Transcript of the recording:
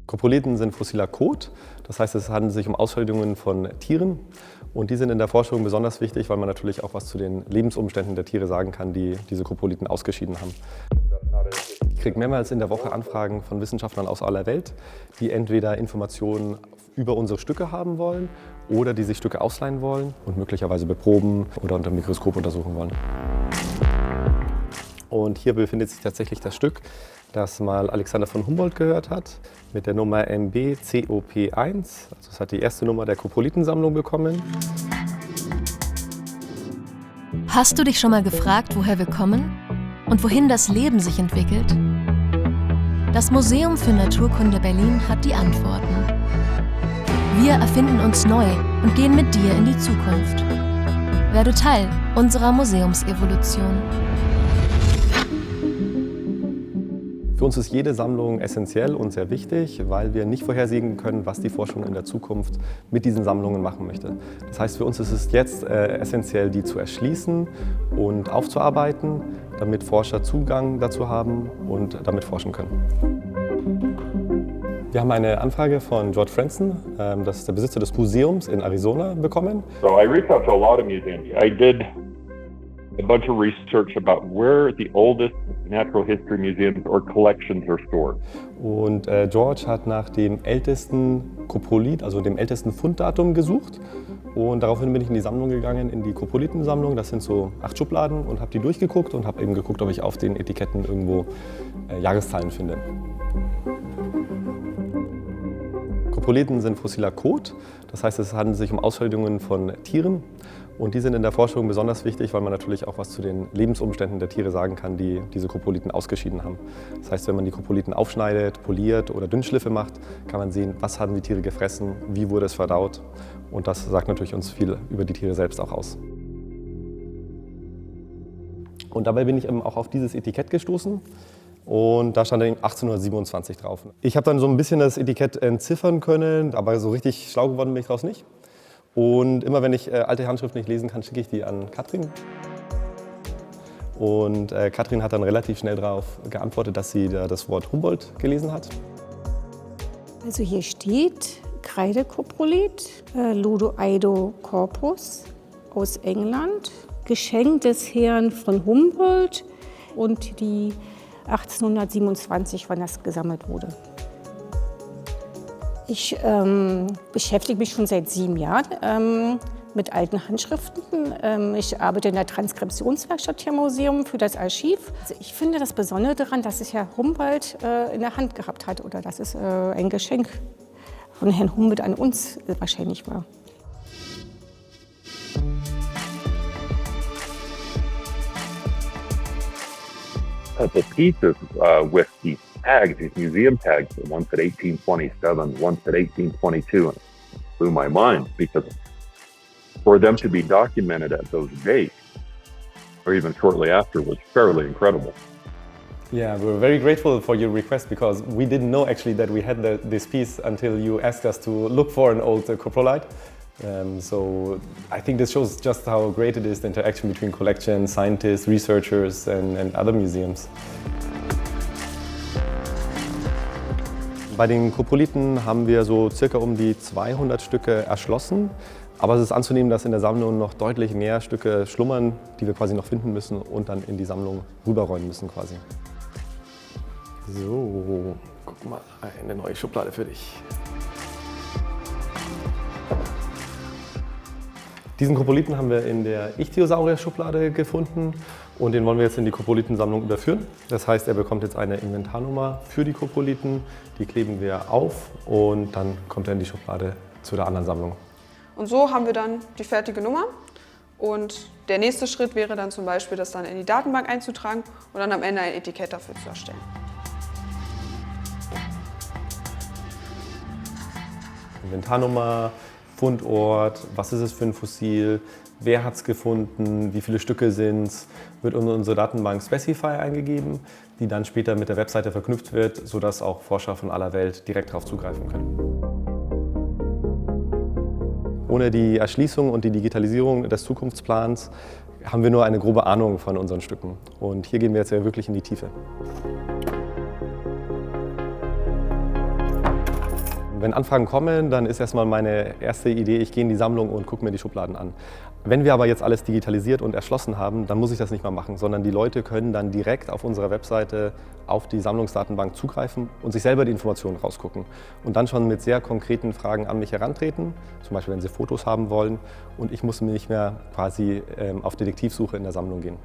Koprolithen sind fossiler Kot, das heißt, es handelt sich um Ausscheidungen von Tieren und die sind in der Forschung besonders wichtig, weil man natürlich auch was zu den Lebensumständen der Tiere sagen kann, die diese Koprolithen ausgeschieden haben. Ich kriege mehrmals in der Woche Anfragen von Wissenschaftlern aus aller Welt, die entweder Informationen über unsere Stücke haben wollen oder die sich Stücke ausleihen wollen und möglicherweise beproben oder unter dem Mikroskop untersuchen wollen. Und hier befindet sich tatsächlich das Stück, das mal Alexander von Humboldt gehört hat, mit der Nummer MB-CoP1. Also es hat die erste Nummer der Koprolithensammlung bekommen. Hast du dich schon mal gefragt, woher wir kommen und wohin das Leben sich entwickelt? Das Museum für Naturkunde Berlin hat die Antworten. Wir erfinden uns neu und gehen mit dir in die Zukunft. Werde Teil unserer Museumsevolution. Für uns ist jede Sammlung essentiell und sehr wichtig, weil wir nicht vorhersehen können, was die Forschung in der Zukunft mit diesen Sammlungen machen möchte. Das heißt, für uns ist es jetzt essentiell, die zu erschließen und aufzuarbeiten, damit Forscher Zugang dazu haben und damit forschen können. Wir haben eine Anfrage von George Franzen, das ist der Besitzer des Museums in Arizona, bekommen. So I reached out to a lot of museums. I did a bunch of research about where the oldest natural history museums or collections are stored. Und George hat nach dem ältesten Koprolith, also dem ältesten Funddatum gesucht. Und daraufhin bin ich in die Sammlung gegangen, in die Koprolithensammlung. Das sind so 8 Schubladen und habe die durchgeguckt und habe eben geguckt, ob ich auf den Etiketten irgendwo Jahreszahlen finde. Koprolithen sind fossiler Kot, das heißt, es handelt sich um Ausscheidungen von Tieren. Und die sind in der Forschung besonders wichtig, weil man natürlich auch was zu den Lebensumständen der Tiere sagen kann, die diese Koprolithen ausgeschieden haben. Das heißt, wenn man die Koprolithen aufschneidet, poliert oder Dünnschliffe macht, kann man sehen, was haben die Tiere gefressen, wie wurde es verdaut. Und das sagt natürlich uns viel über die Tiere selbst auch aus. Und dabei bin ich eben auch auf dieses Etikett gestoßen. Und da stand dann 1827 drauf. Ich habe dann so ein bisschen das Etikett entziffern können, aber so richtig schlau geworden bin ich daraus nicht. Und immer wenn ich alte Handschriften nicht lesen kann, schicke ich die an Katrin. Und Katrin hat dann relativ schnell darauf geantwortet, dass sie da das Wort Humboldt gelesen hat. Also hier steht Kreidekoprolith, Ludoidocorpus aus England, Geschenk des Herrn von Humboldt und die 1827, wann das gesammelt wurde. Ich beschäftige mich schon seit 7 Jahren mit alten Handschriften. Ich arbeite in der Transkriptionswerkstatt hier im Museum für das Archiv. Also ich finde das Besondere daran, dass es Herr Humboldt in der Hand gehabt hat oder dass es ein Geschenk von Herrn Humboldt an uns wahrscheinlich war. The pieces with these tags, these museum tags, the one said 1827, one said 1822, and it blew my mind because for them to be documented at those dates, or even shortly after, was fairly incredible. Yeah, we're very grateful for your request because we didn't know actually that we had this piece until you asked us to look for an old coprolite. So I think this shows just how great it is, the interaction between collections, scientists, researchers and other museums. Bei den Koprolithen haben wir so circa um die 200 Stücke erschlossen. Aber es ist anzunehmen, dass in der Sammlung noch deutlich mehr Stücke schlummern, die wir quasi noch finden müssen und dann in die Sammlung rüberräumen müssen quasi. So, guck mal, eine neue Schublade für dich. Diesen Koprolithen haben wir in der Ichthyosaurier-Schublade gefunden und den wollen wir jetzt in die Koprolithensammlung überführen. Das heißt, er bekommt jetzt eine Inventarnummer für die Koprolithen, die kleben wir auf und dann kommt er in die Schublade zu der anderen Sammlung. Und so haben wir dann die fertige Nummer und der nächste Schritt wäre dann zum Beispiel, das dann in die Datenbank einzutragen und dann am Ende ein Etikett dafür zu erstellen. Inventarnummer, Fundort, was ist es für ein Fossil, wer hat es gefunden, wie viele Stücke sind es, wird in unsere Datenbank Specify eingegeben, die dann später mit der Webseite verknüpft wird, sodass auch Forscher von aller Welt direkt darauf zugreifen können. Ohne die Erschließung und die Digitalisierung des Zukunftsplans haben wir nur eine grobe Ahnung von unseren Stücken. Und hier gehen wir jetzt ja wirklich in die Tiefe. Wenn Anfragen kommen, dann ist erstmal meine erste Idee, ich gehe in die Sammlung und gucke mir die Schubladen an. Wenn wir aber jetzt alles digitalisiert und erschlossen haben, dann muss ich das nicht mehr machen, sondern die Leute können dann direkt auf unserer Webseite auf die Sammlungsdatenbank zugreifen und sich selber die Informationen rausgucken und dann schon mit sehr konkreten Fragen an mich herantreten, zum Beispiel wenn sie Fotos haben wollen, und ich muss nicht mehr quasi auf Detektivsuche in der Sammlung gehen.